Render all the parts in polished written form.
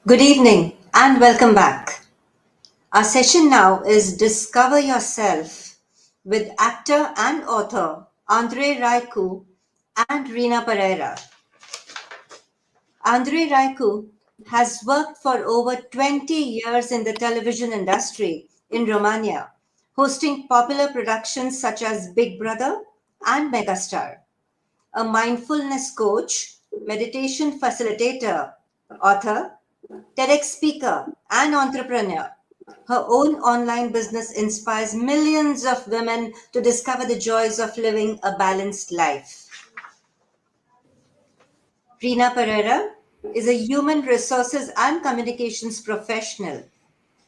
Good evening and welcome back. Our session now is Discover Yourself with actor and author Andreea Raicu and Reena Pereira. Andreea Raicu has worked for over 20 years in the television industry in Romania, hosting popular productions such as Big Brother and Megastar. A mindfulness coach, meditation facilitator, author, TEDx speaker, and entrepreneur. Her own online business inspires millions of women to discover the joys of living a balanced life. Reena Pereira is a human resources and communications professional.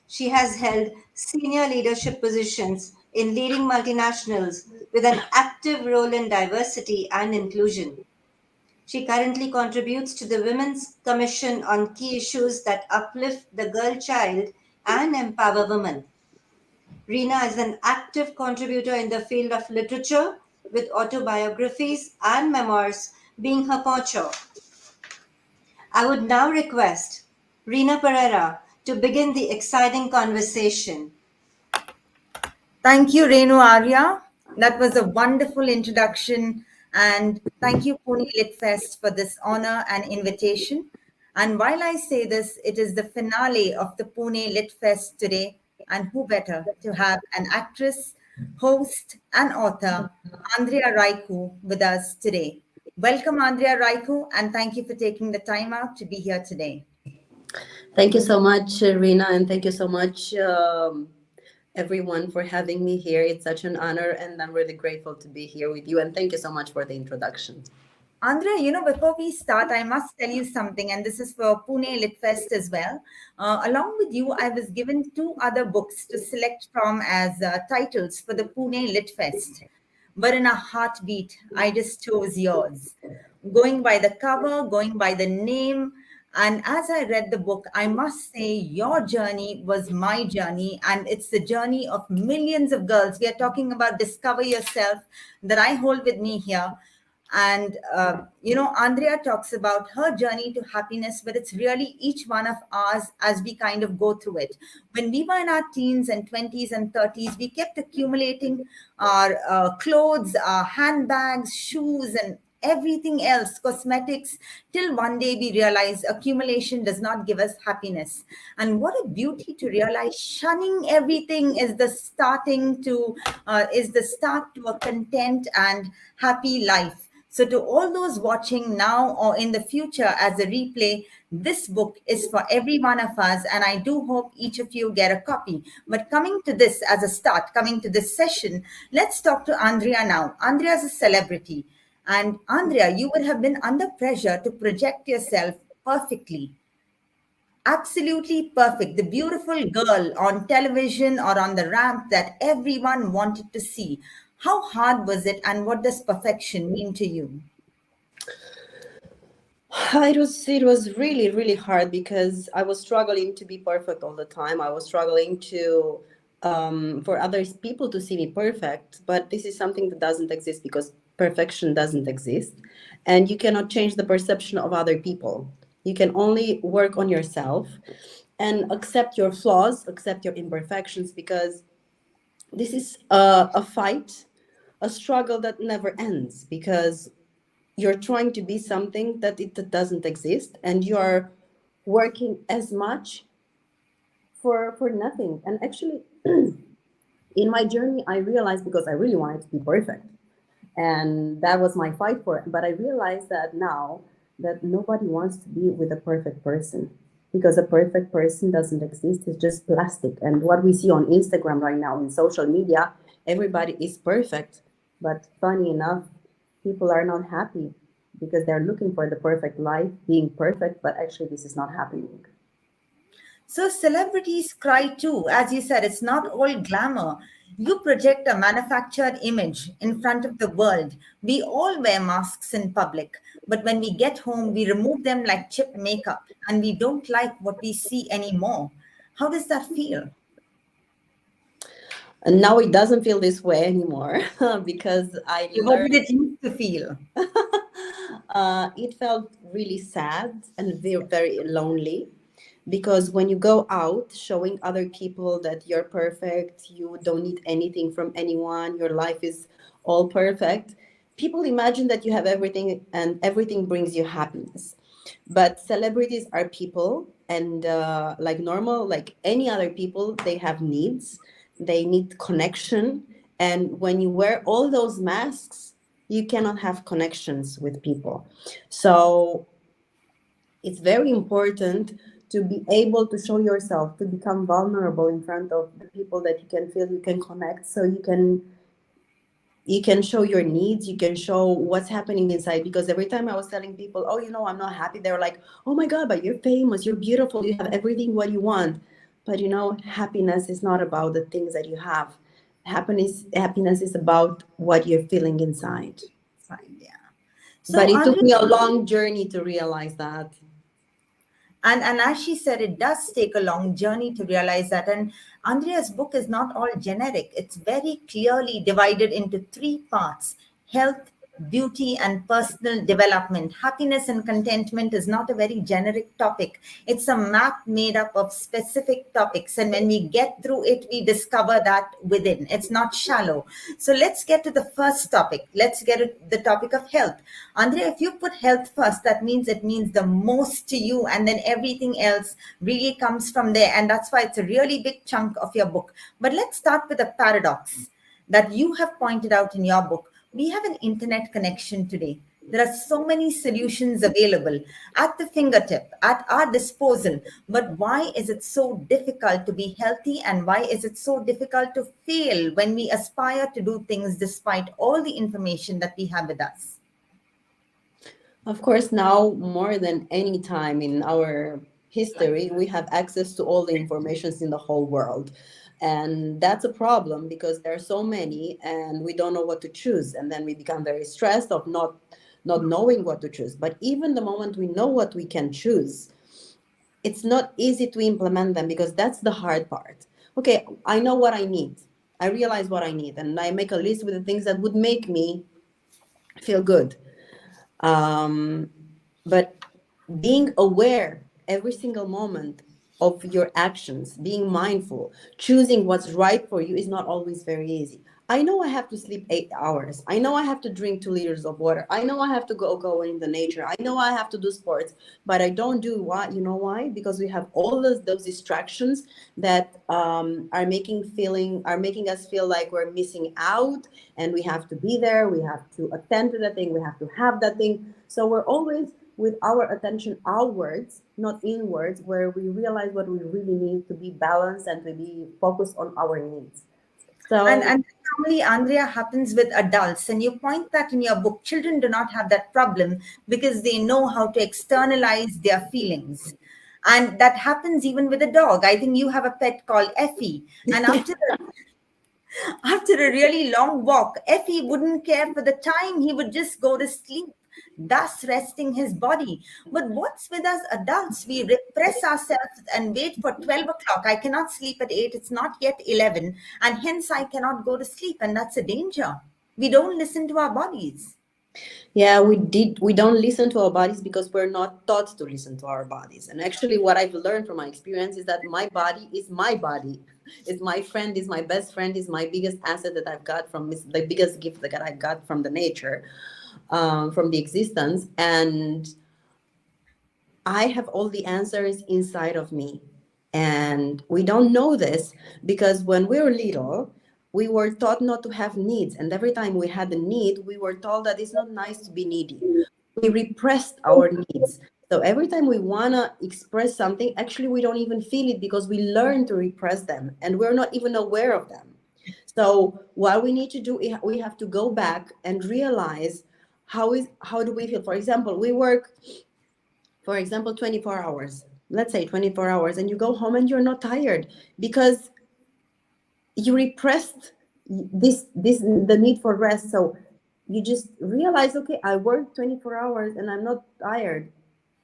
She has held senior leadership positions in leading multinationals with an active role in diversity and inclusion. She currently contributes to the Women's Commission on key issues that uplift the girl child and empower women. Reena is an active contributor in the field of literature, with autobiographies and memoirs being her poncho. I would now request Reena Pereira to begin the exciting conversation. Thank you, Renu Arya. That was a wonderful introduction. And thank you, Pune Lit Fest, for this honor and invitation. And while I say this, it is the finale of the Pune Lit Fest today. And who better to have an actress, host, and author, Andrea Raicu, with us today. Welcome, Andrea Raicu, and thank you for taking the time out to be here today. Thank you so much, Reena, and thank you so much, everyone, for having me here. It's such an honor, and I'm really grateful to be here with you. And thank you so much for the introduction. Andrea, before we start, I must tell you something, and this is for Pune Lit Fest as well. Along with you, I was given two other books to select from as titles for the Pune Lit Fest. But in a heartbeat, I just chose yours. Going by the cover, going by the name, and as I read the book, I must say your journey was my journey, and it's the journey of millions of girls. We are talking about Discover Yourself that I hold with me here. And, Andrea talks about her journey to happiness, but it's really each one of ours as we kind of go through it. When we were in our teens and 20s and 30s, we kept accumulating our clothes, our handbags, shoes, and everything else, cosmetics, till one day we realize accumulation does not give us happiness. And what a beauty to realize shunning everything is the start to a content and happy life. So, to all those watching now or in the future as a replay, this book is for every one of us, and I do hope each of you get a copy. But coming to this as a start, coming to this session, let's talk to Andrea now. Andrea is a celebrity. And Andrea, you would have been under pressure to project yourself perfectly, absolutely perfect, the beautiful girl on television or on the ramp that everyone wanted to see. How hard was it, and what does perfection mean to you? It was really hard because I was struggling to be perfect all the time. I was struggling to for other people to see me perfect, but this is something that doesn't exist because perfection doesn't exist, and you cannot change the perception of other people. You can only work on yourself and accept your flaws, accept your imperfections, because this is a fight, a struggle that never ends, because you're trying to be something that doesn't exist, and you're working as much for nothing. And actually, in my journey, I realized, because I really wanted to be perfect, and that was my fight for it. But I realized that now, that nobody wants to be with a perfect person, because a perfect person doesn't exist. It's just plastic. And what we see on Instagram right now, in social media, everybody is perfect, but funny enough, people are not happy because they're looking for the perfect life, being perfect, but actually this is not happening. So celebrities cry too. As you said, it's not all glamour. You project a manufactured image in front of the world. We all wear masks in public, but when we get home, we remove them like chip makeup, and we don't like what we see anymore. How does that feel? And now it doesn't feel this way anymore because I What did learned. it used to feel? It felt really sad and very, very lonely, because when you go out showing other people that you're perfect, you don't need anything from anyone, your life is all perfect, people imagine that you have everything and everything brings you happiness. But celebrities are people, and like normal, like any other people, they have needs, they need connection. And when you wear all those masks, you cannot have connections with people. So it's very important to be able to show yourself, to become vulnerable in front of the people that you can feel you can connect, so you can show your needs, you can show what's happening inside. Because every time I was telling people, oh, I'm not happy, they were like, oh my god, but you're famous, you're beautiful, you have everything what you want. But happiness is not about the things that you have. Happiness is about what you're feeling inside. Fine, yeah. But So, it took Andrea, me a long journey to realize that. and as she said, it does take a long journey to realize that. And Andrea's book is not all generic. It's very clearly divided into three parts: health, beauty, and personal development. Happiness and contentment is not a very generic topic. It's a map made up of specific topics. And when we get through it, we discover that within. It's not shallow. So let's get to the first topic. Let's get to the topic of health. Andrea, if you put health first, that means it means the most to you, and then everything else really comes from there. And that's why it's a really big chunk of your book. But let's start with a paradox that you have pointed out in your book. We have an internet connection today. There are so many solutions available at the fingertip, at our disposal. But why is it so difficult to be healthy, and why is it so difficult to fail when we aspire to do things despite all the information that we have with us? Of course, now more than any time in our history, we have access to all the informations in the whole world. And that's a problem because there are so many and we don't know what to choose. And then we become very stressed of not knowing what to choose. But even the moment we know what we can choose, it's not easy to implement them, because that's the hard part. Okay, I know what I need. I realize what I need, and I make a list with the things that would make me feel good. um, but being aware every single moment of your actions, being mindful, choosing what's right for you is not always very easy. I know I have to sleep 8 hours. I know I have to drink 2 liters of water. I know I have to go in the nature. I know I have to do sports, but I don't do why. You know why? Because we have all those distractions that are making us feel like we're missing out, and we have to be there. We have to attend to that thing. We have to have that thing. So we're always with our attention outwards, not inwards, where we realize what we really need to be balanced and to be focused on our needs. So And normally, Andrea, happens with adults. And you point that in your book. Children do not have that problem because they know how to externalize their feelings. And that happens even with a dog. I think you have a pet called Effie. And after a really long walk, Effie wouldn't care for the time. He would just go to sleep, thus resting his body. But what's with us adults? We repress ourselves and wait for 12 o'clock. I cannot sleep at 8. It's not yet 11. And hence I cannot go to sleep. And that's a danger. We don't listen to our bodies. yeah, we don't listen to our bodies because we're not taught to listen to our bodies. And actually what I've learned from my experience is that my body is my body. Is my friend, is my best friend, is my biggest asset that I've got from the biggest gift that I got from the nature, from the existence. And I have all the answers inside of me. And we don't know this because when we were little, we were taught not to have needs. And every time we had a need, we were told that it's not nice to be needy. We repressed our needs. So every time we want to express something, actually, we don't even feel it because we learn to repress them and we're not even aware of them. So what we need to do, we have to go back and realize how do we feel. For example, we work 24 hours, let's say 24 hours, and you go home and you're not tired because you repressed this the need for rest. So you just realize, okay, I worked 24 hours and I'm not tired.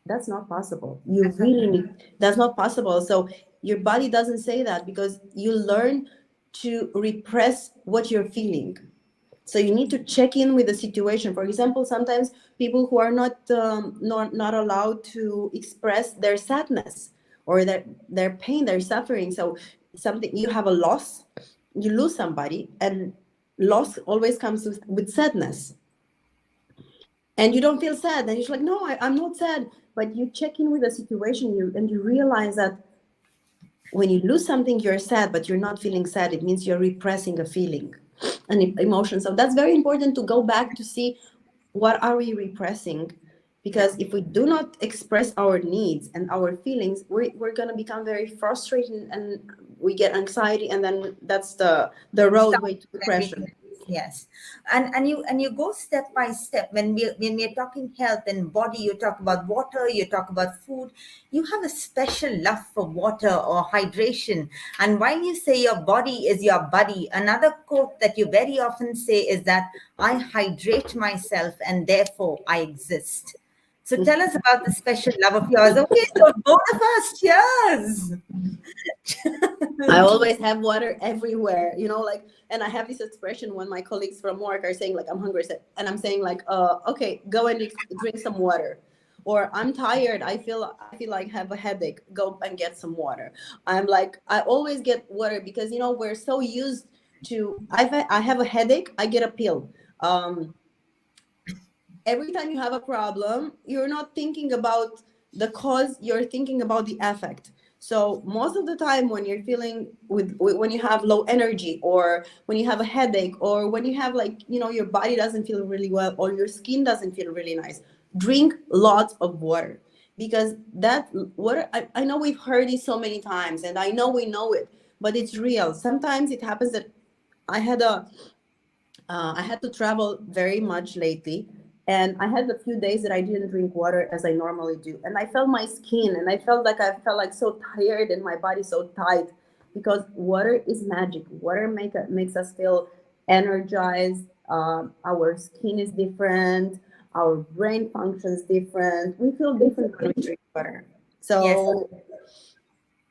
That's not possible. You really need, that's not possible. So your body doesn't say that because you learn to repress what you're feeling. So you need to check in with the situation. For example, sometimes people who are not allowed to express their sadness or their pain, their suffering. So something, you have a loss, you lose somebody, and loss always comes with sadness, and you don't feel sad, and you're like, no, I'm not sad. But you check in with the situation, and you realize that when you lose something, you're sad, but you're not feeling sad. It means you're repressing a feeling, an emotion. So that's very important, to go back to see what are we repressing, because if we do not express our needs and our feelings, we're going to become very frustrated, and we get anxiety, and then that's the roadway to depression. Everything. Yes, and you go step by step. When we're talking health and body, you talk about water, you talk about food. You have a special love for water or hydration. And while you say your body is your buddy, another quote that you very often say is that I hydrate myself and therefore I exist. So tell us about the special love of yours. Okay, so both of us, cheers. I always have water everywhere, like, and I have this expression when my colleagues from work are saying, like, I'm hungry, and I'm saying, like, okay, go and drink some water. Or I'm tired, I feel like I have a headache, go and get some water. I'm like, I always get water, because we're so used to, I have a headache, I get a pill. Every time you have a problem, you're not thinking about the cause, you're thinking about the effect. So most of the time, when you're feeling when you have low energy, or when you have a headache, or when you have, like, your body doesn't feel really well, or your skin doesn't feel really nice, drink lots of water. Because that water, I know we've heard it so many times, and I know we know it, but it's real. Sometimes it happens that I had I had to travel very much lately, and I had a few days that I didn't drink water as I normally do, and I felt my skin, and I felt like so tired, and my body so tight, because water is magic. Water makes us feel energized. Our skin is different. Our brain functions different. We feel different when we drink water. Yes. So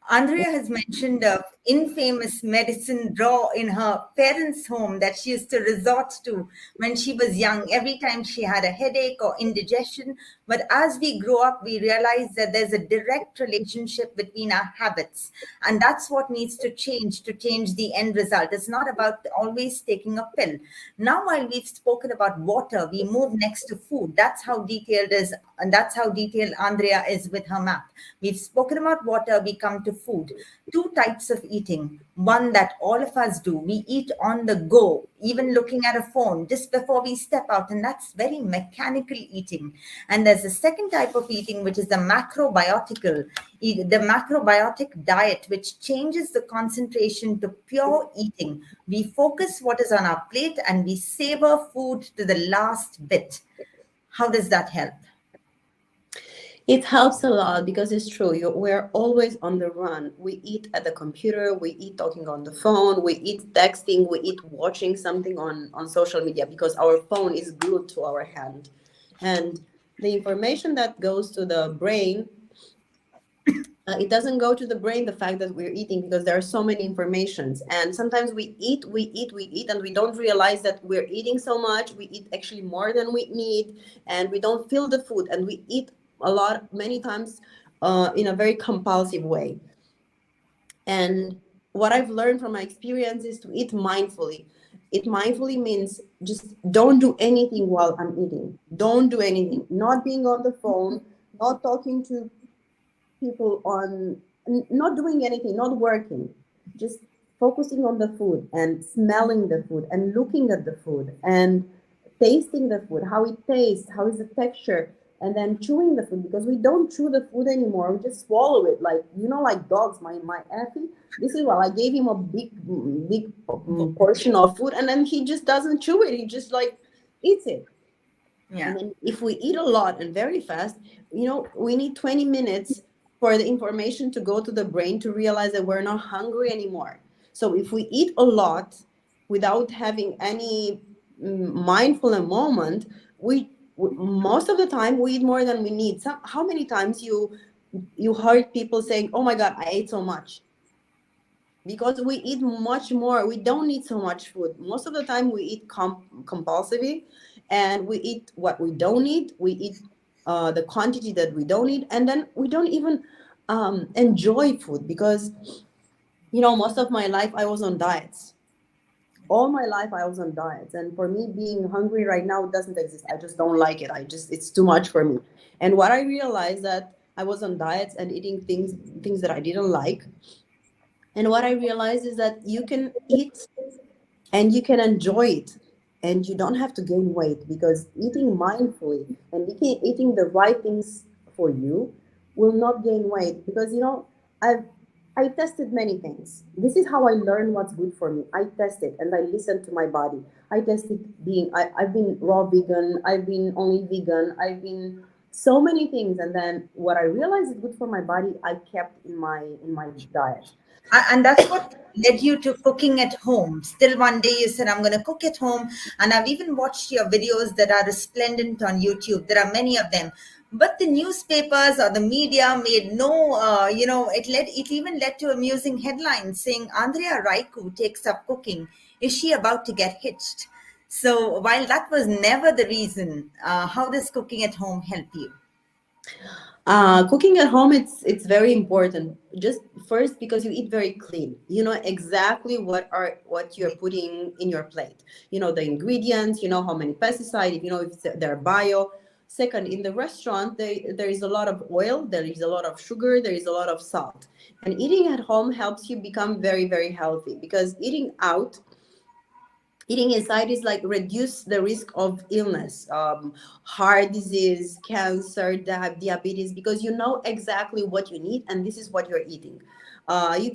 Andrea has mentioned a infamous medicine drawer in her parents' home that she used to resort to when she was young, every time she had a headache or indigestion. But as we grow up, we realize that there's a direct relationship between our habits. And that's what needs to change the end result. It's not about always taking a pill. Now, while we've spoken about water, we move next to food. That's how detailed is, and that's how detailed Andrea is with her map. We've spoken about water, we come to food. Two types of eating. One that all of us do. We eat on the go, even looking at a phone just before we step out, and that's very mechanical eating. And there's a second type of eating, which is the macrobiotic diet, which changes the concentration to pure eating. We focus what is on our plate and we savor food to the last bit. How does that help? it helps a lot, because it's true. We're always on the run. We eat at the computer, we eat talking on the phone, we eat texting, we eat watching something on social media, because our phone is glued to our hand. And the information that goes to the brain, it doesn't go to the brain, the fact that we're eating, because there are so many informations. And sometimes we eat, and we don't realize that we're eating so much. We eat actually more than we need, and we don't feel the food, and we eat a lot, many times, in a very compulsive way. And what I've learned from my experience is to eat mindfully. It mindfully means just don't do anything while I'm eating. Don't do anything. Not being on the phone, not talking to people, not doing anything, not working, just focusing on the food and smelling the food and looking at the food and tasting the food, how it tastes, how is the texture, and then chewing the food, because we don't chew the food anymore. We just swallow it, like, like dogs. My Effie, this is, well, I gave him a big portion of food, and then he just doesn't chew it. He just, like, eats it. Yeah. And then if we eat a lot and very fast, we need 20 minutes for the information to go to the brain to realize that we're not hungry anymore. So if we eat a lot without having any mindful moment, most of the time we eat more than we need. How many times you heard people saying, "Oh my God, I ate so much"? Because we eat much more. We don't need so much food. Most of the time we eat compulsively, and we eat what we don't need. We eat the quantity that we don't need, and then we don't even enjoy food, because most of my life I was on diets. All my life I was on diets, and for me, being hungry right now doesn't exist. I just don't like it. It's too much for me. And what I realized, that I was on diets and eating things that I didn't like. And what I realized is that you can eat and you can enjoy it, and you don't have to gain weight, because eating mindfully and eating the right things for you will not gain weight. Because i've I tested many things. This is how I learn what's good for me. I tested and I listened to my body. I tested I've been raw vegan, I've been only vegan, I've been so many things, and then what I realized is good for my body, I kept in my diet. And that's what led you to cooking at home. Still, one day you said, I'm going to cook at home. And I've even watched your videos that are resplendent on YouTube. There are many of them. But the newspapers or the media made no, it even led to amusing headlines saying, Andreea Raicu takes up cooking. Is she about to get hitched? So while that was never the reason, how does cooking at home help you? Cooking at home, it's very important. Just first, because you eat very clean. You know exactly what you're putting in your plate. You know the ingredients. You know how many pesticides. If they're bio. Second, in the restaurant, there is a lot of oil. There is a lot of sugar. There is a lot of salt. And eating at home helps you become very, very healthy, because eating inside is like reduce the risk of illness, heart disease, cancer, diabetes, because you know exactly what you need, and this is what you're eating. You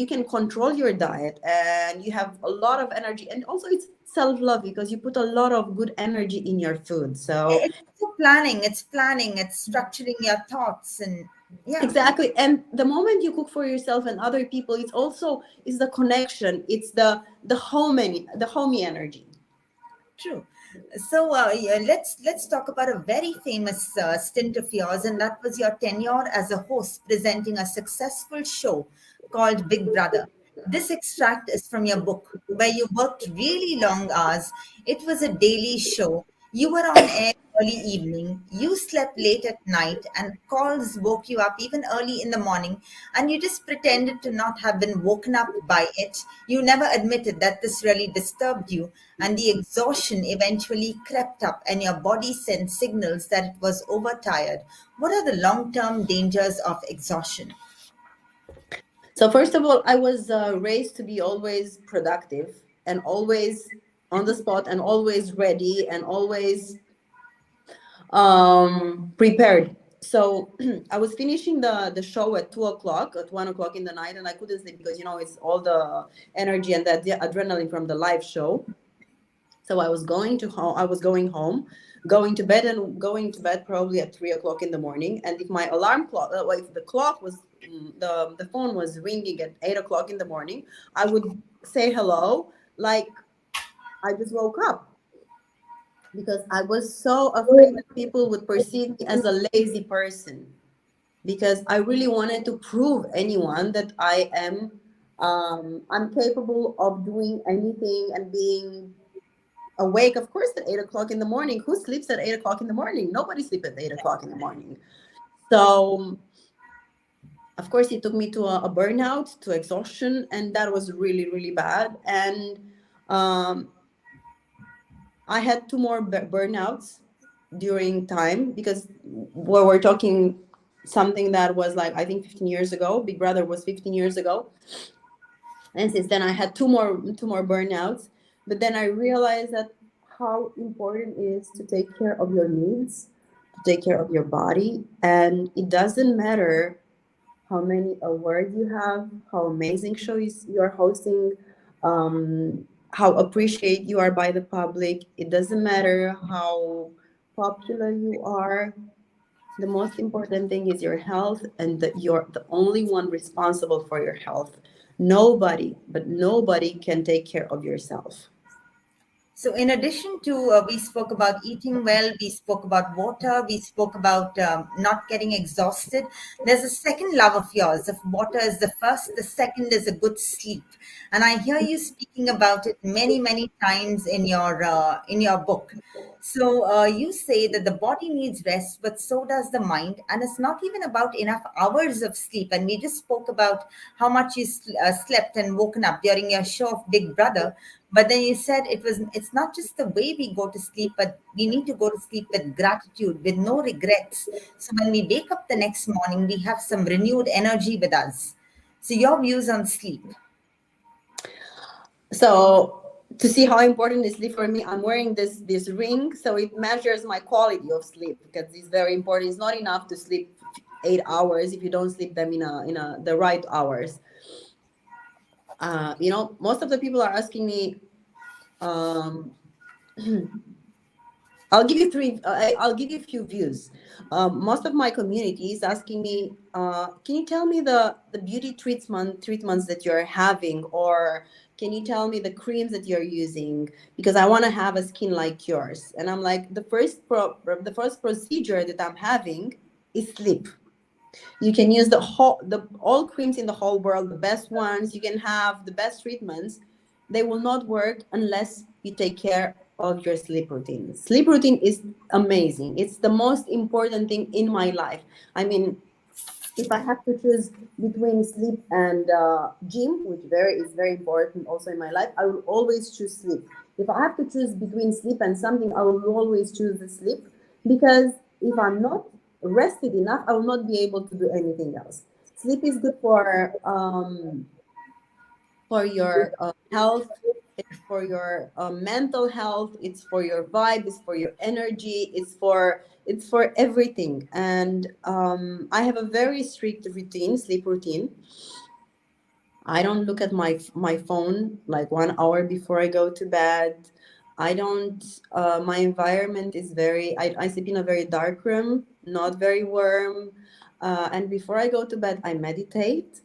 can control your diet, and you have a lot of energy, and also it's self-love, because you put a lot of good energy in your food. So It's also planning, it's structuring your thoughts. And yeah. exactly. And the moment you cook for yourself and other people, it's the connection, it's the homey energy. True. So yeah, let's talk about a very famous stint of yours, and that was your tenure as a host presenting a successful show called Big Brother. This extract is from your book, where you worked really long hours. It was a daily show. You were on air early evening. You slept late at night, and calls woke you up even early in the morning, and you just pretended to not have been woken up by it. You never admitted that this really disturbed you, and the exhaustion eventually crept up, and your body sent signals that it was overtired. What are the long term dangers of exhaustion? So first of all, I was raised to be always productive and always on the spot and always ready and always prepared. So I was finishing the show at 2 o'clock, at 1 o'clock in the night, and I couldn't sleep, because it's all the energy and the adrenaline from the live show. So I was going home, going to bed, and going to bed probably at 3 o'clock in the morning. And if my alarm clock, if the clock was, the phone was ringing at 8 o'clock in the morning, I would say hello, like I just woke up, because I was so afraid that people would perceive me as a lazy person, because I really wanted to prove anyone that I'm capable of doing anything and being awake, of course, at 8 o'clock in the morning. Who sleeps at 8 o'clock in the morning? Nobody sleeps at 8 o'clock in the morning. So, of course, it took me to a burnout, to exhaustion, and that was really, really bad. And um, I had two more burnouts during time, because we're talking something that was like, I think, 15 years ago. Big Brother was 15 years ago. And since then I had two more burnouts. But then I realized that how important it is to take care of your needs, to take care of your body. And it doesn't matter how many awards you have, how amazing shows you're hosting, how appreciated you are by the public. It doesn't matter how popular you are. The most important thing is your health, and that you're the only one responsible for your health. Nobody, but nobody can take care of yourself. So, in addition to, we spoke about eating well, we spoke about water, we spoke about not getting exhausted. There's a second love of yours. If water is the first, the second is a good sleep. And I hear you speaking about it many, many times in your book. So you say that the body needs rest, but so does the mind, and it's not even about enough hours of sleep. And we just spoke about how much you slept and woken up during your show of Big Brother. But then you said it's not just the way we go to sleep, but we need to go to sleep with gratitude, with no regrets. So when we wake up the next morning, we have some renewed energy with us. So your views on sleep? So to see how important is sleep for me, I'm wearing this ring, so it measures my quality of sleep because it's very important. It's not enough to sleep 8 hours if you don't sleep them in the right hours. Most of the people are asking me. Um, I'll give you three. I'll give you a few views. Most of my community is asking me, can you tell me the beauty treatments that you're having, or can you tell me the creams that you're using? Because I want to have a skin like yours. And I'm like, the first procedure that I'm having is sleep. You can use the all creams in the whole world, the best ones. You can have the best treatments. They will not work unless you take care of your sleep routine. Sleep routine is amazing. It's the most important thing in my life. I mean, if I have to choose between sleep and gym, which is very important also in my life, I will always choose sleep. If I have to choose between sleep and something, I will always choose the sleep, because if I'm not rested enough, I will not be able to do anything else. Sleep is good for your health. It's for your mental health. It's for your vibe. It's for your energy. It's for everything. And I have a very strict routine, sleep routine. I don't look at my phone like 1 hour before I go to bed. I don't. My environment is I sleep in a very dark room, not very warm. And before I go to bed, I meditate,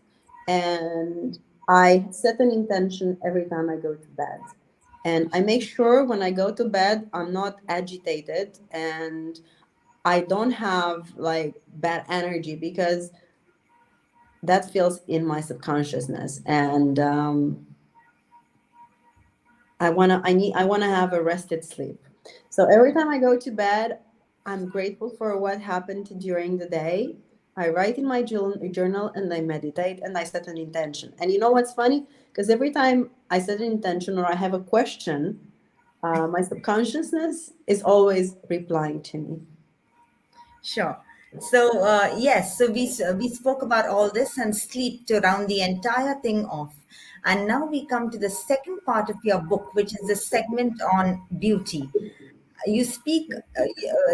and I set an intention every time I go to bed. And I make sure when I go to bed, I'm not agitated and I don't have like bad energy, because that feels in my subconsciousness. And I wanna have a rested sleep. So every time I go to bed, I'm grateful for what happened during the day. I write in my journal, and I meditate, and I set an intention. And you know what's funny? Because every time I set an intention or I have a question, my subconsciousness is always replying to me. Sure. So yes, so we spoke about all this and sleep to round the entire thing off, and now we come to the second part of your book, which is the segment on beauty. You speak.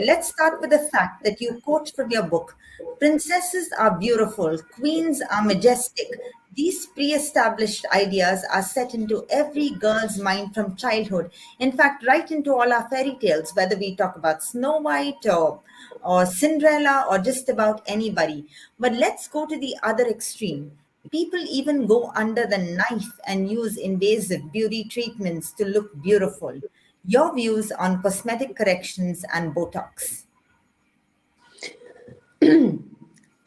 Let's start with the fact that you quote from your book: "Princesses are beautiful, queens are majestic." These pre-established ideas are set into every girl's mind from childhood. In fact, right into all our fairy tales, whether we talk about Snow White or Cinderella or just about anybody. But let's go to the other extreme. People even go under the knife and use invasive beauty treatments to look beautiful. Your views on cosmetic corrections and Botox?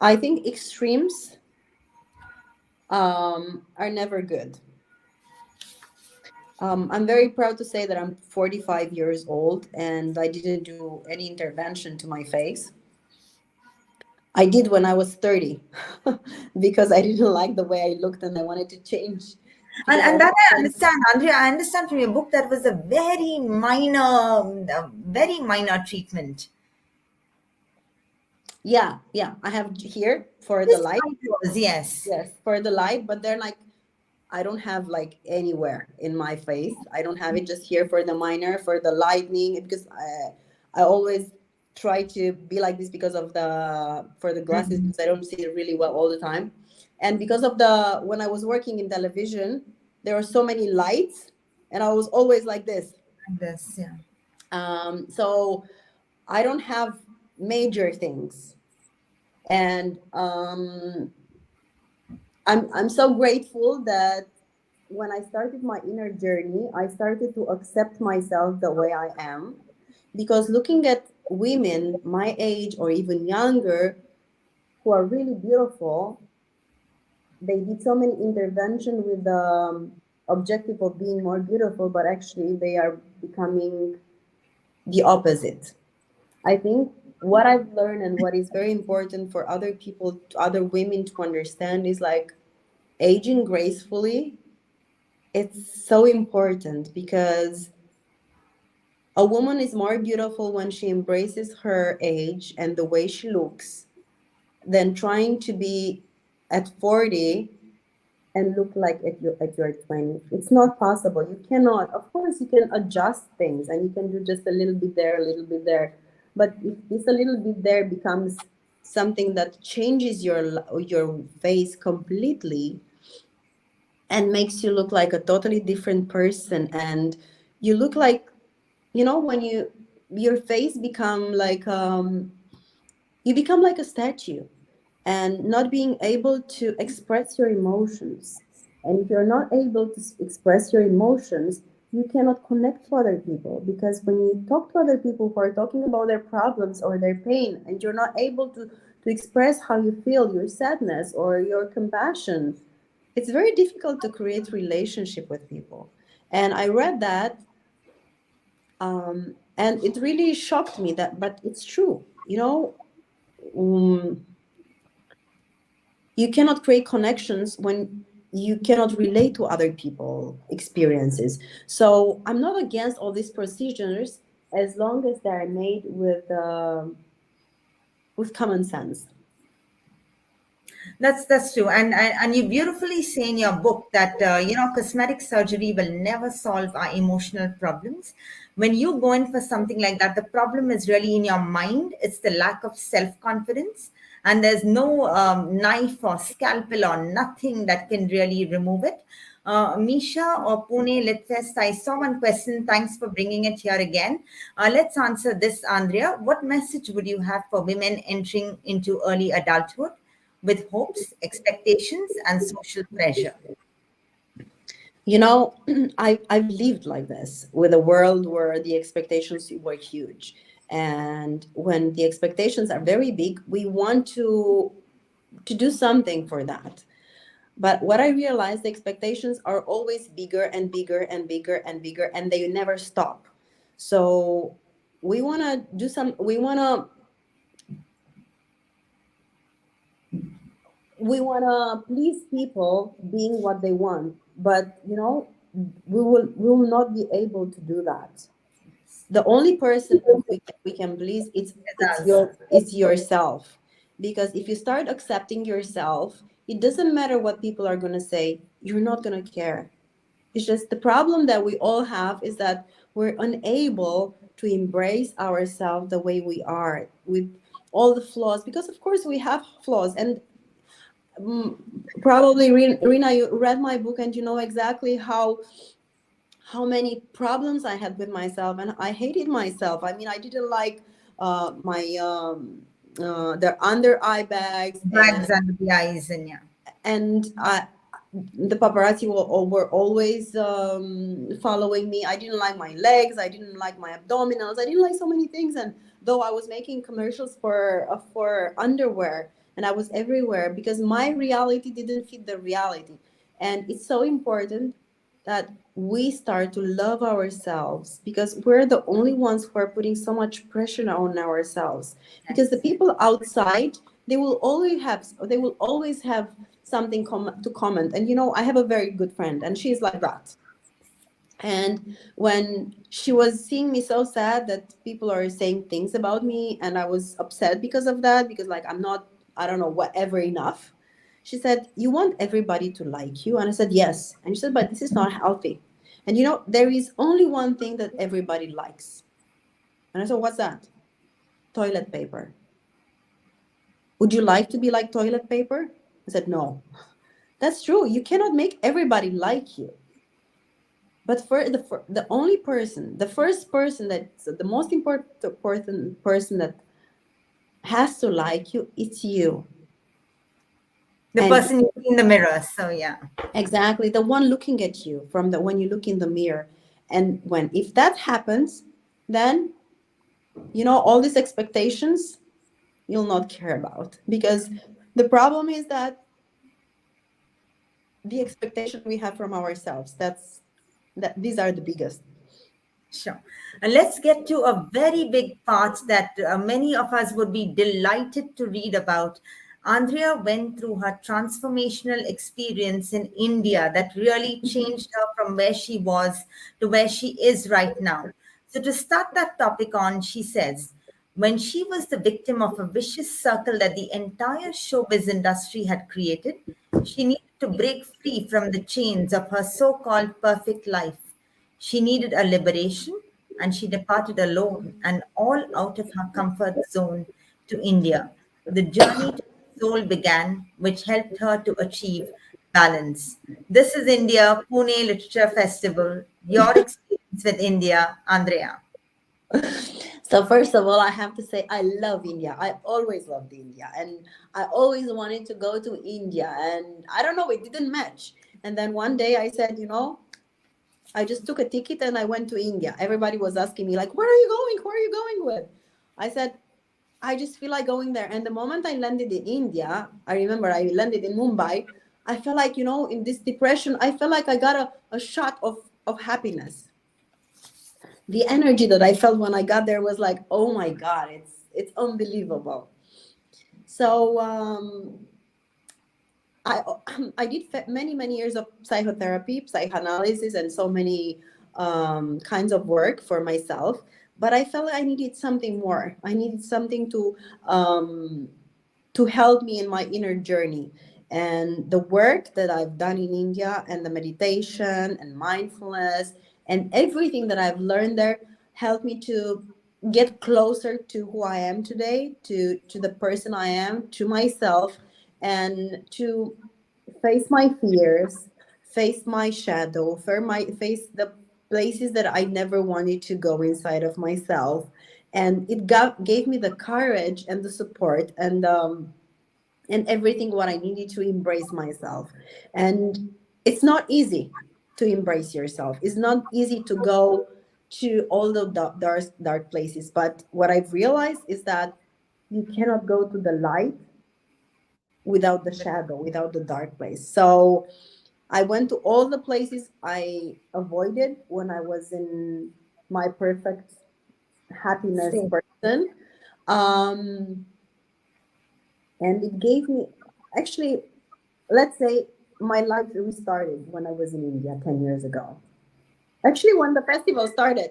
I think extremes are never good. I'm very proud to say that I'm 45 years old and I didn't do any intervention to my face. I did when I was 30 because I didn't like the way I looked and I wanted to change, And, because I and that I wanted. understand, Andrea. I understand from your book that was a very minor treatment. Yeah, I have here for the Just light. eyebrows, yes. Yes, for the light, but they're like, I don't have like anywhere in my face. I don't have it, just here for the minor, for the lightning, because I always try to be like this because of the for the glasses, Mhm. because I don't see it really well all the time. And because of the when I was working in television, there were so many lights and I was always like this. Like this, yeah. So I don't have major things. And I'm so grateful that when I started my inner journey, I started to accept myself the way I am. Because looking at women my age or even younger who are really beautiful, they did so many intervention with the objective of being more beautiful, but actually they are becoming the opposite. I think what I've learned and what is very important for other people, other women to understand is like aging gracefully. It's so important because a woman is more beautiful when she embraces her age and the way she looks than trying to be at 40 and look like at your 20s. It's not possible. You cannot. Of course, you can adjust things and you can do just a little bit there, a little bit there. But if this a little bit there becomes something that changes your face completely and makes you look like a totally different person, and you look like, when your face become like you become like a statue and not being able to express your emotions. And if you're not able to express your emotions, you cannot connect to other people, because when you talk to other people who are talking about their problems or their pain, and you're not able to express how you feel, your sadness or your compassion, it's very difficult to create relationship with people. And I read that, and it really shocked me, that but it's true. Um, you cannot create connections when you cannot relate to other people experiences. So I'm not against all these procedures, as long as they're made with common sense. That's true, and you beautifully say in your book that cosmetic surgery will never solve our emotional problems. When you go in for something like that, the problem is really in your mind. It's the lack of self confidence, and there's no knife or scalpel or nothing that can really remove it. Misha or Pune Litfest, I saw one question. Thanks for bringing it here again. Let's answer this, Andrea. What message would you have for women entering into early adulthood with hopes, expectations, and social pressure? You know, I've lived like this with a world where the expectations were huge. And when the expectations are very big, we want to do something for that. But what I realized, the expectations are always bigger and bigger and bigger and bigger, and they never stop. So we want to do some, we want to please people being what they want, but we will not be able to do that. The only person we can please, With us. it's yourself. Because if you start accepting yourself, it doesn't matter what people are going to say, you're not going to care. It's just the problem that we all have is that we're unable to embrace ourselves the way we are, with all the flaws, because of course we have flaws. And mm, probably, Rina, you read my book and you know exactly how many problems I had with myself, and I hated myself. I mean, I didn't like my the under eye bags, Bags under the eyes, and yeah. and the paparazzi were always following me. I didn't like my legs, I didn't like my abdominals, I didn't like so many things. And though I was making commercials for underwear, and I was everywhere, because my reality didn't fit the reality. And it's so important that we start to love ourselves, because we're the only ones who are putting so much pressure on ourselves. Because the people outside, they will always have something to comment. And I have a very good friend, and she's like that. And when she was seeing me so sad that people are saying things about me, and I was upset because of that, because like I'm not, I don't know, whatever enough. She said, "You want everybody to like you?" And I said, "Yes." And she said, "But this is not healthy. And there is only one thing that everybody likes." And I said, "What's that?" "Toilet paper. Would you like to be like toilet paper?" I said, "No." That's true. You cannot make everybody like you. But for the only person, the first person, that's the most important person that has to like you, it's you. The And person you see in the mirror. So yeah. exactly, the one looking at you from the when you look in the mirror. And if that happens, then all these expectations you'll not care about, because the problem is that the expectation we have from ourselves, that these are the biggest. Sure. And let's get to a very big part that many of us would be delighted to read about. Andrea went through her transformational experience in India that really changed her from where she was to where she is right now. So, to start that topic on, she says, when she was the victim of a vicious circle that the entire showbiz industry had created, she needed to break free from the chains of her so called perfect life. She needed a liberation, and she departed alone and all out of her comfort zone to India. The journey to her soul began, which helped her to achieve balance. This is India, Pune Literature Festival. Your experience with India, Andrea. So first of all, I have to say I love India. I always loved India, and I always wanted to go to India. And I don't know, it didn't match. And then one day I said, I just took a ticket and I went to India. Everybody was asking me like, "Where are you going? Who are you going with?" I said, "I just feel like going there." And the moment I landed in India, I remember I landed in Mumbai. I felt like, in this depression, I felt like I got a shot of happiness. The energy that I felt when I got there was like, oh my God, it's unbelievable. So I I did many years of psychotherapy, psychoanalysis, and so many kinds of work for myself. But I felt like I needed something more. I needed something to help me in my inner journey. And the work that I've done in India, and the meditation and mindfulness and everything that I've learned there helped me to get closer to who I am today, to the person I am, to myself, and to face my fears, face my shadow, face the places that I never wanted to go inside of myself. And it gave me the courage and the support and everything what I needed to embrace myself. And it's not easy to embrace yourself. It's not easy to go to all the dark places. But what I've realized is that you cannot go to the light without the shadow, without the dark place. So I went to all the places I avoided when I was in my perfect happiness Same. person. Um, and it gave me, actually, let's say my life restarted when I was in India 10 years ago. Actually, when the festival started.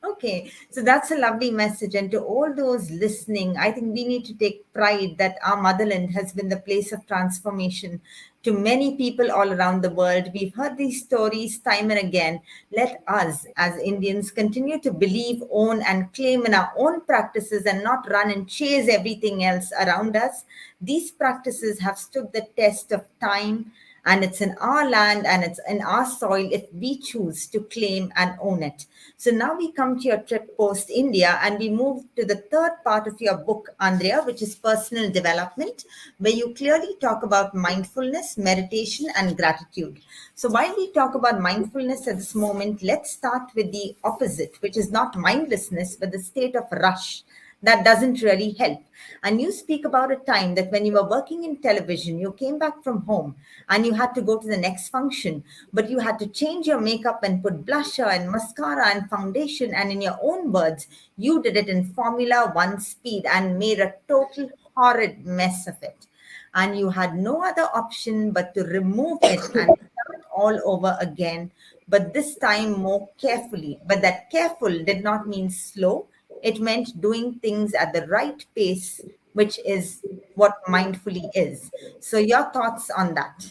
Okay, so that's a lovely message. And to all those listening, I think we need to take pride that our motherland has been the place of transformation to many people all around the world. We've heard these stories time and again. Let us, as Indians, continue to believe, own, and claim in our own practices and not run and chase everything else around us. These practices have stood the test of time, and it's in our land and it's in our soil if we choose to claim and own it. So now we come to your trip post India and we move to the third part of your book, Andrea, which is personal development, where you clearly talk about mindfulness, meditation, and gratitude. So while we talk about mindfulness at this moment, let's start with the opposite, which is not mindlessness, but the state of rush that doesn't really help. And you speak about a time that when you were working in television, you came back from home and you had to go to the next function, but you had to change your makeup and put blusher and mascara and foundation. And in your own words, you did it in Formula One speed and made a total horrid mess of it. And you had no other option but to remove it and start all over again, but this time more carefully. But that careful did not mean slow, it meant doing things at the right pace, which is what mindfully is. So, your thoughts on that?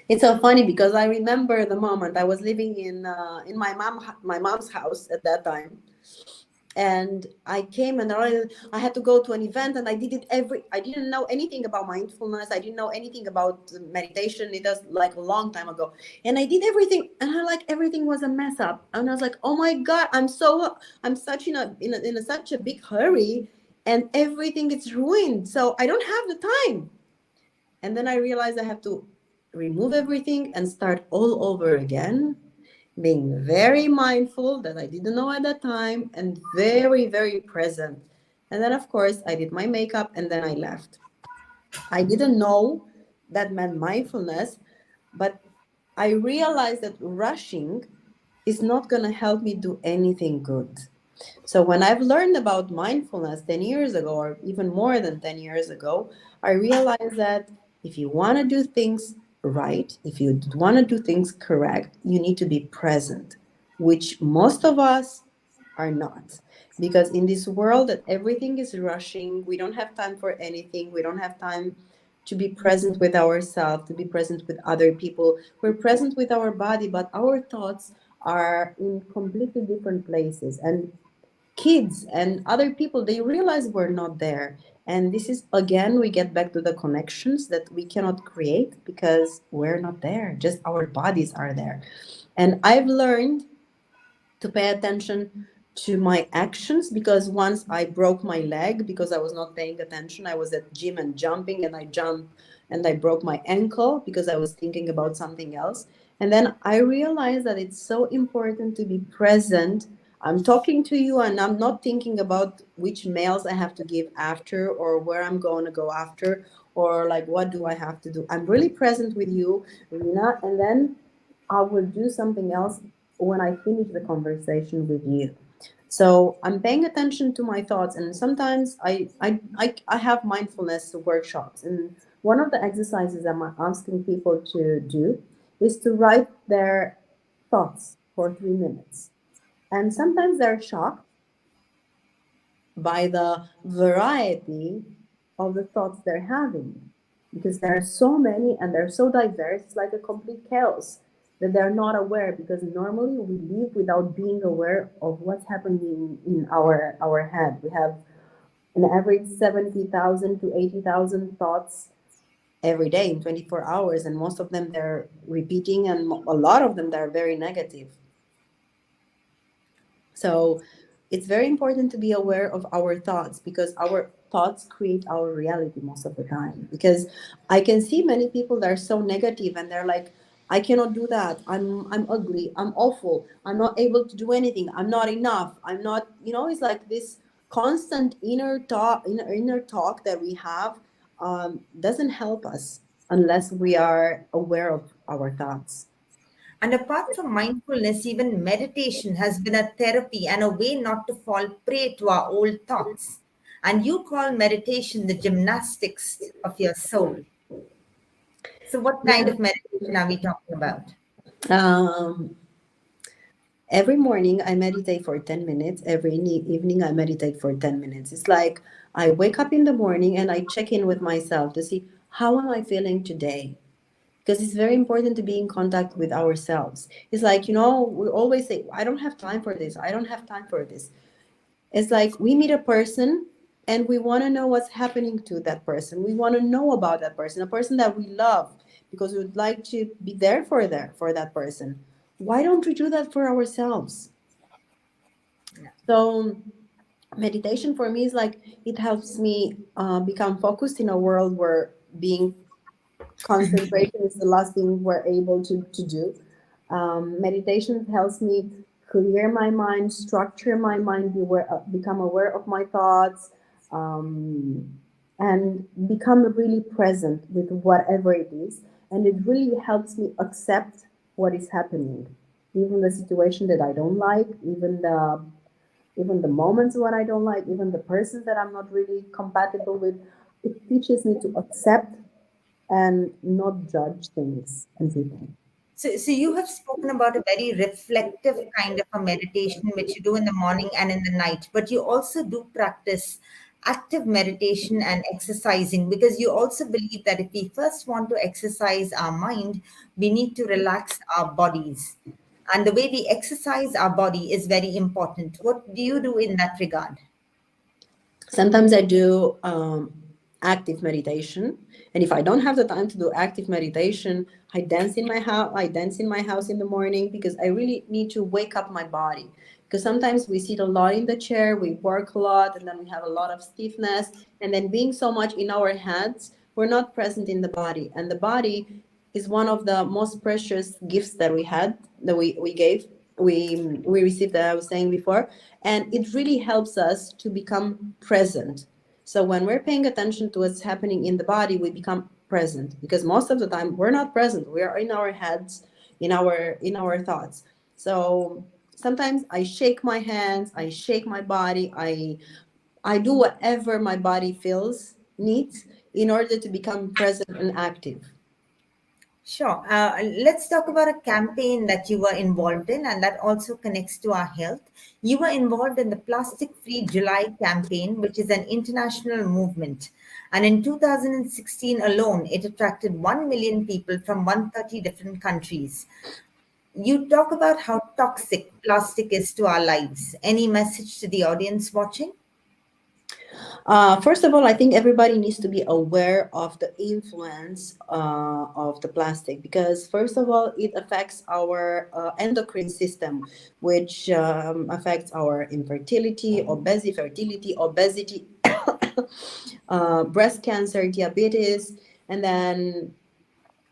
It's so funny because I remember the moment I was living in my mom's house at that time, and I came and I had to go to an event, and I didn't know anything about mindfulness. I didn't know anything about meditation. It was like a long time ago, and I did everything, and everything was a mess up, and I was like, oh my God, I'm such in such a big hurry, and everything is ruined, so I don't have the time. And then I realized I have to remove everything and start all over again, being very mindful that I didn't know at that time, and very, very present. And then, of course, I did my makeup and then I left. I didn't know that meant mindfulness, but I realized that rushing is not going to help me do anything good. So when I've learned about mindfulness 10 years ago, or even more than 10 years ago, I realized that if you want to do things right, if you want to do things correct, you need to be present, which most of us are not. Because in this world that everything is rushing, we don't have time for anything, we don't have time to be present with ourselves, to be present with other people. We're present with our body, but our thoughts are in completely different places. And kids and other people, they realize we're not there. And this is, again, we get back to the connections that we cannot create because we're not there, just our bodies are there. And I've learned to pay attention to my actions, because once I broke my leg because I was not paying attention. I was at gym and jumping, and I jumped and I broke my ankle because I was thinking about something else. And then I realized that it's so important to be present. I'm talking to you and I'm not thinking about which mails I have to give after, or where I'm going to go after, or like what do I have to do. I'm really present with you, Reena, and then I will do something else when I finish the conversation with you. So I'm paying attention to my thoughts, and sometimes I have mindfulness workshops, and one of the exercises I'm asking people to do is to write their thoughts for 3 minutes. And sometimes they're shocked by the variety of the thoughts they're having, because there are so many and they're so diverse. It's like a complete chaos that they're not aware, because normally we live without being aware of what's happening in our head. We have an average 70,000 to 80,000 thoughts every day in 24 hours, and most of them they're repeating, and a lot of them they're very negative. So it's very important to be aware of our thoughts, because our thoughts create our reality most of the time. Because I can see many people that are so negative and they're like, I cannot do that. I'm ugly. I'm awful. I'm not able to do anything. I'm not enough. I'm not, it's like this constant inner talk that we have doesn't help us unless we are aware of our thoughts. And apart from mindfulness, even meditation has been a therapy and a way not to fall prey to our old thoughts. And you call meditation the gymnastics of your soul. So, what kind Yeah. of meditation are we talking about? Um, every morning I meditate for 10 minutes. Every evening I meditate for 10 minutes. It's like I wake up in the morning and I check in with myself to see how am I feeling today? Because it's very important to be in contact with ourselves. It's like, we always say, I don't have time for this. I don't have time for this. It's like we meet a person and we want to know what's happening to that person. We want to know about that person, a person that we love, because we would like to be there for that person. Why don't we do that for ourselves? So meditation for me is like it helps me become focused in a world where being concentration is the last thing we're able to do. Meditation helps me clear my mind, structure my mind, become aware of my thoughts, um, and become really present with whatever it is. And it really helps me accept what is happening, even the situation that I don't like, even the moments when I don't like, even the persons that I'm not really compatible with. It teaches me to accept and not judge things and people. So you have spoken about a very reflective kind of a meditation, which you do in the morning and in the night, but you also do practice active meditation and exercising, because you also believe that if we first want to exercise our mind, we need to relax our bodies. And the way we exercise our body is very important. What do you do in that regard? Sometimes I do active meditation, and if I don't have the time to do active meditation, I dance in my house. I dance in my house in the morning, because I really need to wake up my body. Because sometimes we sit a lot in the chair, we work a lot, and then we have a lot of stiffness, and then being so much in our heads, we're not present in the body. And the body is one of the most precious gifts that we had, that we gave, we received, that I was saying before. And it really helps us to become present. So when we're paying attention to what's happening in the body, we become present, because most of the time we're not present. We are in our heads, in our thoughts. So sometimes I shake my hands, I shake my body, I do whatever my body feels needs in order to become present and active. Sure. Let's talk about a campaign that you were involved in, and that also connects to our health. You were involved in the Plastic Free July campaign, which is an international movement. And in 2016 alone, it attracted 1 million people from 130 different countries. You talk about how toxic plastic is to our lives. Any message to the audience watching? First of all, I think everybody needs to be aware of the influence of the plastic because, first of all, it affects our endocrine system, which affects our infertility, obesity, breast cancer, diabetes, and then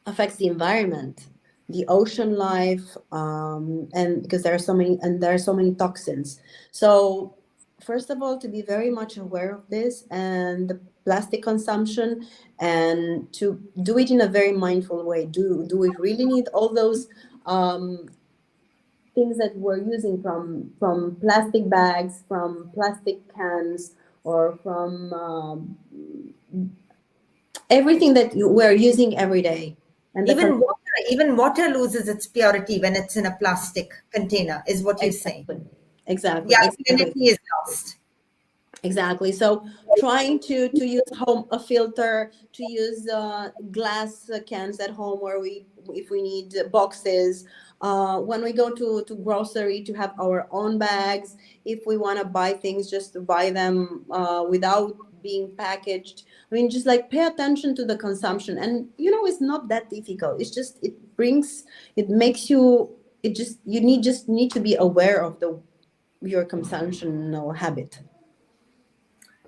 affects the environment, the ocean life, and because there are so many toxins. So first of all, to be very much aware of this and the plastic consumption, and to do it in a very mindful way. Do we really need all those things that we're using from plastic bags, from plastic cans, or from everything that we're using every day? And the Even water loses its purity when it's in a plastic container, is what you say. exactly, The exactly, exactly. alkalinity is lost. Exactly. So trying to use home a filter, to use glass cans at home, or we if we need boxes. When we go to grocery, to have our own bags. If we want to buy things, just to buy them without being packaged. I mean, just like pay attention to the consumption, and it's not that difficult. It's just it makes you it just you need to be aware of the your consumption habit.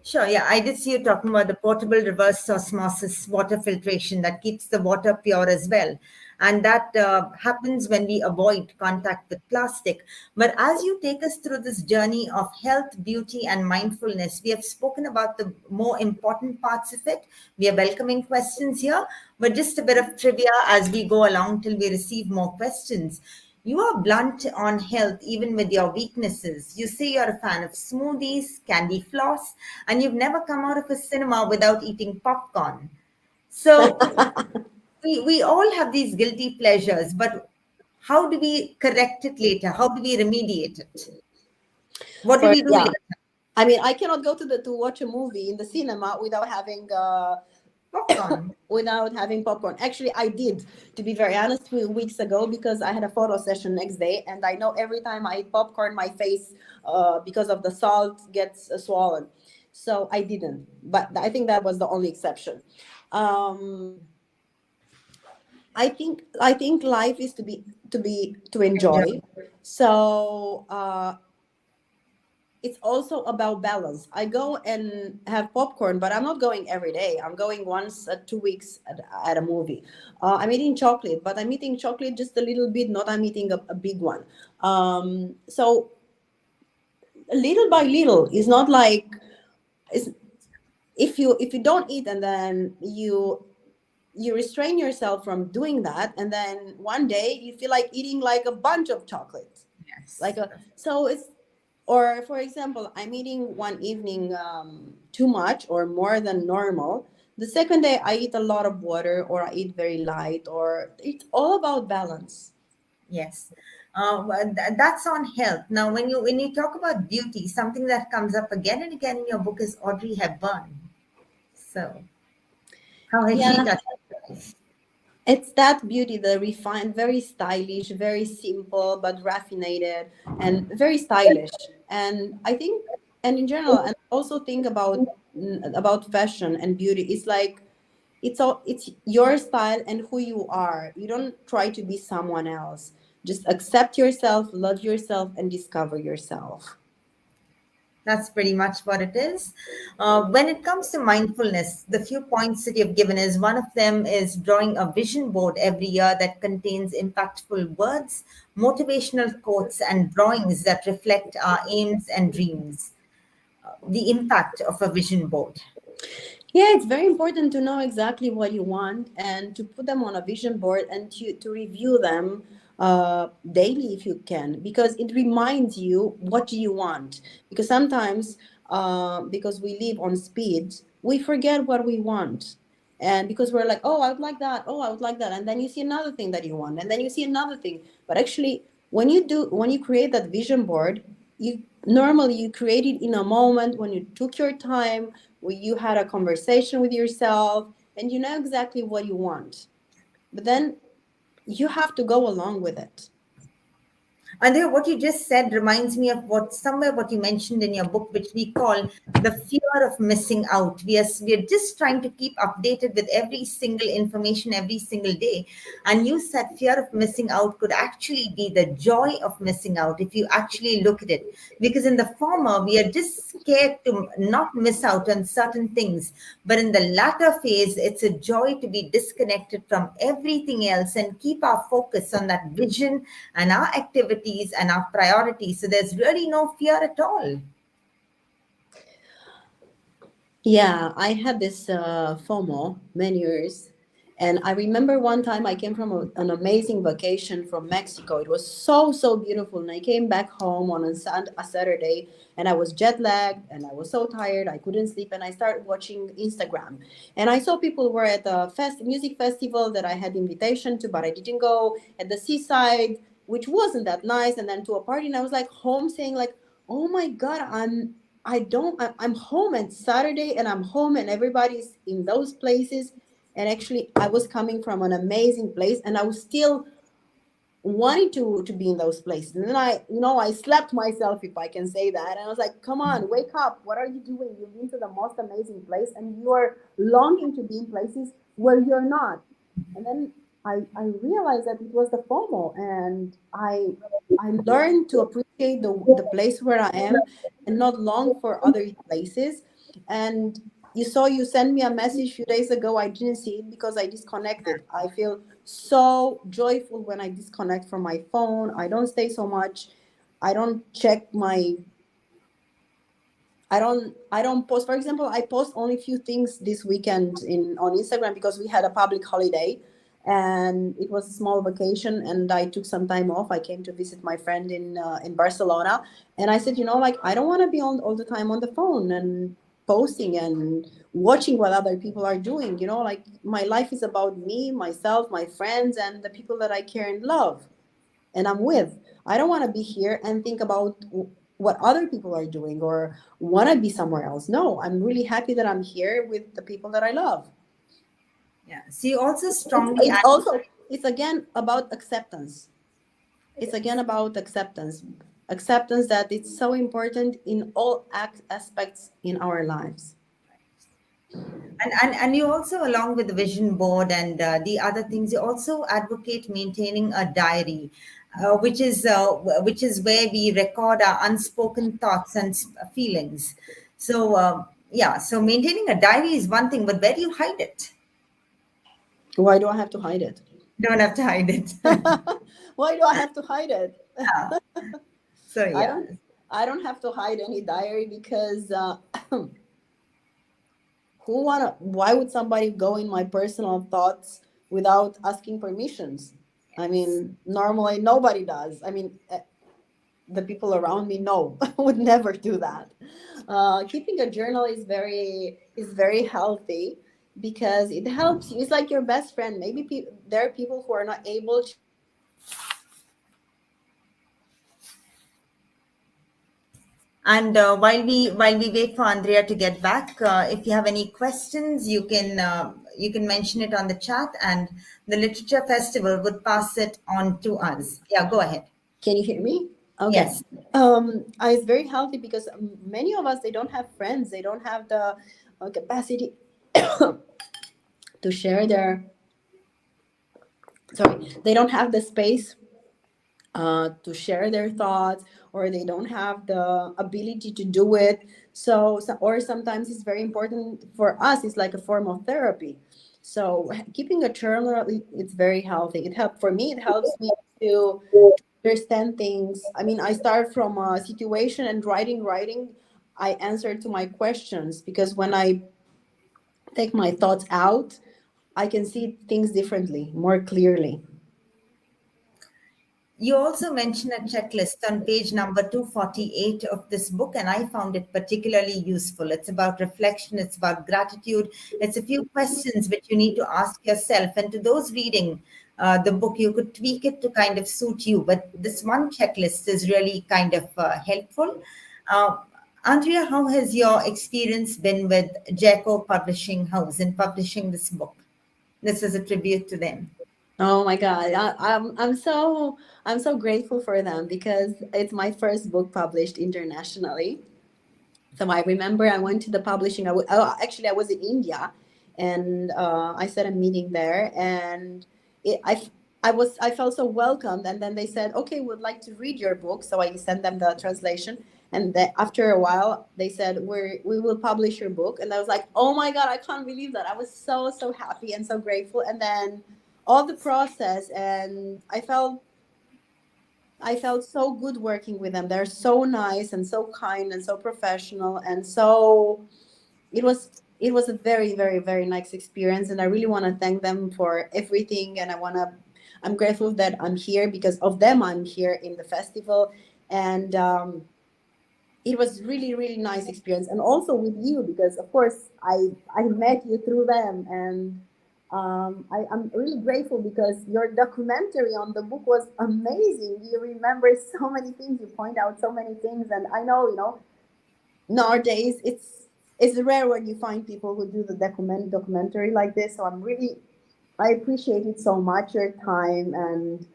Sure, yeah, I did see you talking about the portable reverse osmosis water filtration that keeps the water pure as well. And that happens when we avoid contact with plastic. But as you take us through this journey of health, beauty, and mindfulness, we have spoken about the more important parts of it. We are welcoming questions here, but just a bit of trivia as we go along till we receive more questions. You are blunt on health even with your weaknesses. You say you're a fan of smoothies, candy floss, and you've never come out of a cinema without eating popcorn. So we all have these guilty pleasures, but how do we correct it later? How do we remediate it? What do For we do yeah, later? I mean, I cannot go to watch a movie in the cinema Popcorn. without having popcorn. Actually, I did, to be very honest, 2 weeks ago, because I had a photo session next day, and I know every time I eat popcorn, my face, because of the salt, gets swollen. So I didn't, but I think that was the only exception. Um, I think life is to Enjoy. enjoy. So it's also about balance. I go and have popcorn, but I'm not going every day. I'm going once at 2 weeks at a movie. I'm eating chocolate, but I'm eating chocolate just a little bit, not I'm eating a big one. So little by little is not like it's, if you don't eat and then you restrain yourself from doing that, and then one day you feel like eating like a bunch of chocolate, like Yes. a so it's or for example, I'm eating one evening too much or more than normal. The second day I eat a lot of water, or I eat very light, or it's all about balance. Yes. That's on health. Now, when you talk about beauty, something that comes up again and again in your book is Audrey Hepburn. So, how has she Yeah, touched? it's that beauty, the refined, very stylish, very simple but raffinated, and very stylish. And I think, and in general, and also think about fashion and beauty. It's like it's your style and who you are. You don't try to be someone else. Just accept yourself, love yourself, and discover yourself. That's pretty much what it is. When it comes to mindfulness, the few points that you've given is one of them is drawing a vision board every year that contains impactful words, motivational quotes, and drawings that reflect our aims and dreams. The impact of a vision board. Yeah, it's very important to know exactly what you want and to put them on a vision board and to review them daily if you can, because it reminds you what do you want. Because sometimes, because we live on speed, we forget what we want. And because we're like, oh, I would like that. Oh, I would like that. And then you see another thing that you want. And then you see another thing. But actually, when you create that vision board, you normally you create it in a moment when you took your time, where you had a conversation with yourself and you know exactly what you want, but then you have to go along with it. Andrea, what you just said reminds me of what you mentioned in your book, which we call the fear of missing out. We are just trying to keep updated with every single information every single day. And you said fear of missing out could actually be the joy of missing out if you actually look at it. Because in the former, we are just scared to not miss out on certain things. But in the latter phase, it's a joy to be disconnected from everything else and keep our focus on that vision and our activities and our priorities. So there's really no fear at all. Yeah, I had this FOMO many years. And I remember one time I came from an amazing vacation from Mexico. It was so, so beautiful. And I came back home on a Saturday and I was jet lagged and I was so tired. I couldn't sleep. And I started watching Instagram. And I saw people were at a music festival that I had invitation to, but I didn't go, at the seaside, which wasn't that nice. And then to a party. And I was like home saying like, oh my God, I'm home on Saturday and I'm home and everybody's in those places. And actually I was coming from an amazing place and I was still wanting to be in those places. And then I slapped myself, if I can say that. And I was like, come on, wake up. What are you doing? You've been to the most amazing place and you are longing to be in places where you're not. And then I realized that it was the FOMO, and I learned to appreciate the place where I am and not long for other places. And you sent me a message a few days ago. I didn't see it because I disconnected. I feel so joyful when I disconnect from my phone. I don't stay so much. I don't check my I don't post. For example, I post only few things this weekend in on Instagram because we had a public holiday and it was a small vacation and I took some time off. I came to visit my friend in Barcelona, and I said, like I don't want to be on all the time on the phone and posting and watching what other people are doing. Like my life is about me, myself, my friends, and the people that I care and love and I'm with. I don't want to be here and think about what other people are doing or want to be somewhere else. No, I'm really happy that I'm here with the people that I love. Yeah. So you also It's, strongly it's also, it's again about acceptance. It's again about acceptance. Acceptance that it's so important in all aspects in our lives. and you also, along with the vision board and the other things, you also advocate maintaining a diary, which is where we record our unspoken thoughts and feelings. So yeah, so maintaining a diary is one thing, but where do you hide it? Why do I have to hide it? Don't have to hide it. Why do I have to hide it? So I yeah. don't I don't have to hide any diary because why would somebody go in my personal thoughts without asking permissions? I mean, normally nobody does. I mean, the people around me know would never do that. Keeping a journal is very healthy because it helps you. It's like your best friend. Maybe there are people who are not able to. And while we wait for Andrea to get back, if you have any questions, you can mention it on the chat, and the Literature Festival would pass it on to us. Yeah, go ahead. Can you hear me? Okay. Yes. It's very healthy because many of us, they don't have friends. They don't have the capacity to share their. Sorry, they don't have the space to share their thoughts, or they don't have the ability to do it. Or sometimes it's very important for us. It's like a form of therapy. So keeping a journal, it's very healthy. It helps me to understand things. I mean, I start from a situation and writing. I answer to my questions because when I take my thoughts out, I can see things differently, more clearly. You also mention a checklist on page number 248 of this book, and I found it particularly useful. It's about reflection, it's about gratitude, it's a few questions which you need to ask yourself. And to those reading the book, you could tweak it to kind of suit you. But this one checklist is really kind of helpful. Uh, Andrea, how has your experience been with Jacko Publishing House in publishing this book? This is a tribute to them. Oh my God, I'm so grateful for them because it's my first book published internationally. So I remember I went to the publishing. Actually, I was in India, and I set a meeting there, and it, I felt so welcomed. And then they said, "Okay, we'd like to read your book." So I sent them the translation, and after a while, they said, "We will publish your book." And I was like, "Oh my God, I can't believe that!" I was so happy and so grateful. And then all the process, and I felt so good working with them. They're so nice and so kind and so professional, and so it was a very nice experience, and I really want to thank them for everything. And I'm grateful that I'm here because of them. I'm here in the festival, and it was really nice experience, and also with you because of course I met you through them. And I'm really grateful because your documentary on the book was amazing. You remember so many things, you point out so many things, and I know, nowadays it's rare when you find people who do the documentary like this. So I appreciate it so much, your time and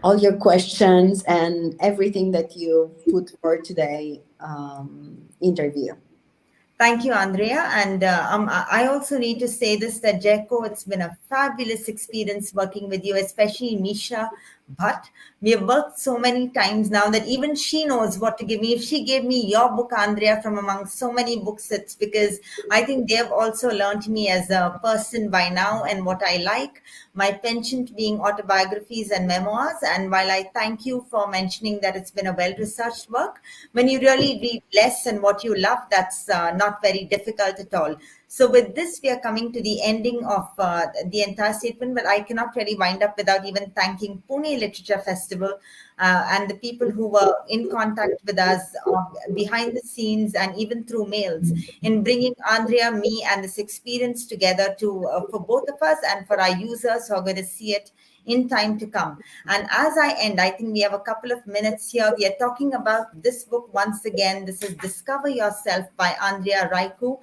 all your questions and everything that you put for today interview. Thank you, Andrea. And I also need to say this that Jeko, it's been a fabulous experience working with you, especially Misha. But we have worked so many times now that even she knows what to give me. If she gave me your book, Andrea, from among so many books, it's because I think they have also learned me as a person by now and what I like. My penchant being autobiographies and memoirs. And while I thank you for mentioning that it's been a well researched work, when you really read less and what you love, that's not very difficult at all. So, with this, we are coming to the ending of the entire statement, but I cannot really wind up without even thanking Pune Literature Festival and the people who were in contact with us behind the scenes and even through mails in bringing Andrea, me, and this experience together to for both of us and for our users who are going to see it in time to come. And as I end, I think we have a couple of minutes here. We are talking about this book once again. This is Discover Yourself by Andreea Raicu.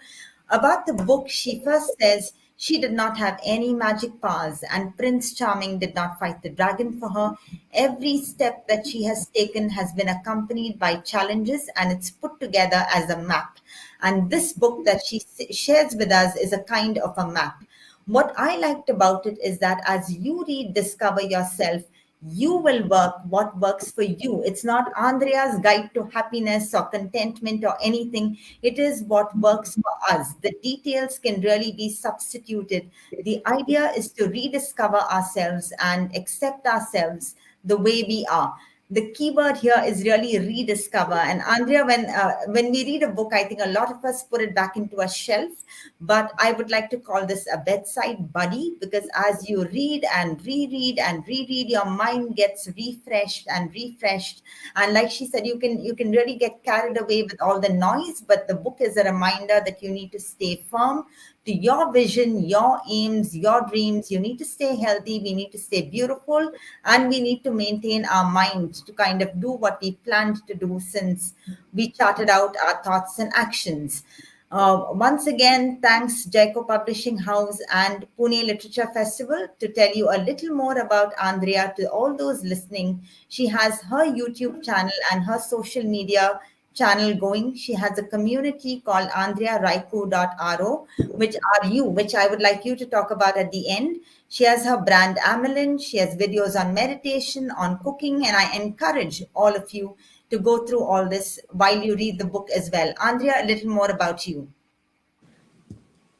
About the book, she first says she did not have any magic powers and Prince Charming did not fight the dragon for her. Every step that she has taken has been accompanied by challenges and it's put together as a map. And this book that she shares with us is a kind of a map. What I liked about it is that as you read Discover Yourself, you will work what works for you. It's not Andrea's guide to happiness or contentment or anything. It is what works for us. The details can really be substituted. The idea is to rediscover ourselves and accept ourselves the way we are. The keyword here is really rediscover. And Andrea, when we read a book, I think a lot of us put it back into a shelf, but I would like to call this a bedside buddy because as you read and reread, your mind gets refreshed and refreshed. And like she said, you can really get carried away with all the noise, but the book is a reminder that you need to stay firm to your vision, your aims, your dreams. You need to stay healthy, we need to stay beautiful, and we need to maintain our mind to kind of do what we planned to do since we charted out our thoughts and actions. Once again, thanks Jaiko Publishing House and Pune Literature Festival. To tell you a little more about Andrea, to all those listening, she has her YouTube channel and her social media channel going. She has a community called andrearaiku.ro, which I would like you to talk about at the end. She has her brand Amelin. She has videos on meditation, on cooking, and I encourage all of you to go through all this while you read the book as well. Andrea, a little more about you.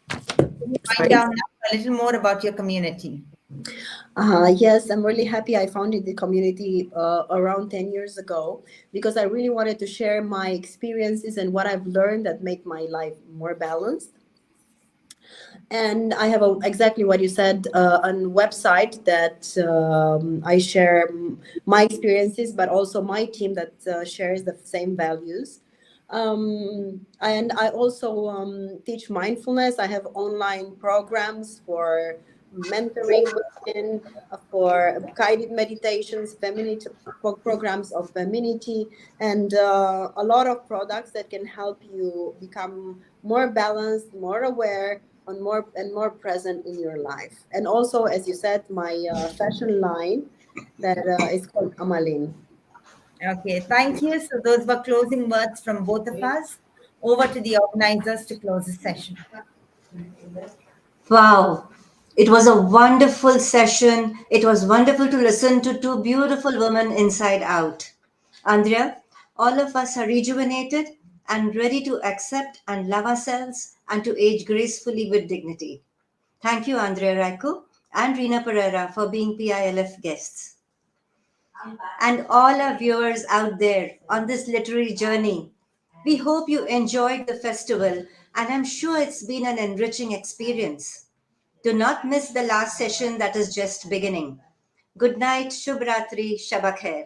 Can you find Sorry. out now a little more about your community? Yes, I'm really happy I founded the community around 10 years ago because I really wanted to share my experiences and what I've learned that make my life more balanced. And I have exactly what you said, a website that I share my experiences, but also my team that shares the same values. And I also teach mindfulness. I have online programs for mentoring women, for guided meditations, femininity programs of femininity, and a lot of products that can help you become more balanced, more aware, and more present in your life. And also, as you said, my fashion line that is called Amalin. Okay, thank you. So those were closing words from both of us. Over to the organizers to close the session. Wow. It was a wonderful session. It was wonderful to listen to two beautiful women inside out. Andrea, all of us are rejuvenated and ready to accept and love ourselves and to age gracefully with dignity. Thank you, Andrea Raicu and Reena Pereira, for being PILF guests. And all our viewers out there on this literary journey, we hope you enjoyed the festival, and I'm sure it's been an enriching experience. Do not miss the last session that is just beginning. Good night, Shubh Ratri, Shabakher.